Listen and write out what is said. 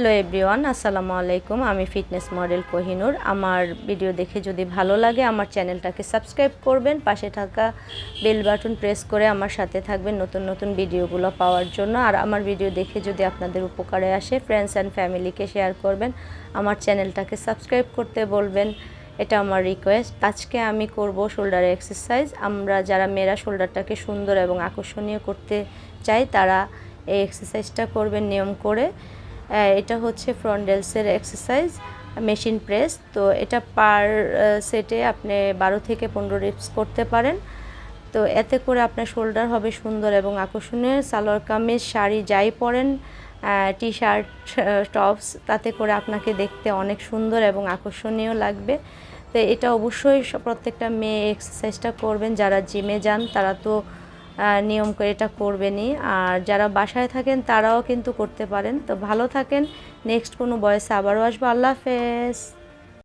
Hello everyone, আসসালামু আলাইকুম। আমি ফিটনেস মডেল কোহিনুর। আমার ভিডিও দেখে যদি ভালো লাগে আমার চ্যানেলটাকে সাবস্ক্রাইব করবেন, পাশে থাকা বেল বাটন প্রেস করে আমার সাথে থাকবেন নতুন নতুন ভিডিওগুলো পাওয়ার জন্য। আর আমার ভিডিও দেখে যদি আপনাদের উপকারে আসে ফ্রেন্ডস অ্যান্ড ফ্যামিলিকে শেয়ার করবেন, আমার চ্যানেলটাকে সাবস্ক্রাইব করতে বলবেন, এটা আমার রিকোয়েস্ট। আজকে আমি করব শোল্ডার এক্সারসাইজ। আমরা যারা মেয়েরা শোল্ডারটাকে সুন্দর এবং আকর্ষণীয় করতে চাই তারা এই এক্সারসাইজটা করবেন নিয়ম করে। এটা হচ্ছে ফ্রন্ট ডেলসের এক্সারসাইজ, মেশিন প্রেস। তো এটা পার সেটে আপনি 12 থেকে 15 রিপস করতে পারেন। তো এতে করে আপনার শোল্ডার হবে সুন্দর এবং আকর্ষণীয়। সালোয়ার কামিজ, শাড়ি যাই পরেন, টি শার্ট, টপস, তাতে করে আপনাকে দেখতে অনেক সুন্দর এবং আকর্ষণীয় লাগবে। তো এটা অবশ্যই প্রত্যেকটা মেয়ে এক্সারসাইজটা করবেন। যারা জিমে যান তারা তো নিয়ম করে এটা করবেনই, আর যারা বাসায় থাকেন তারাও কিন্তু করতে পারেন। তো ভালো থাকেন, নেক্সট কোনো বয়সে আবারও আসবো। আল্লাহ হাফেজ।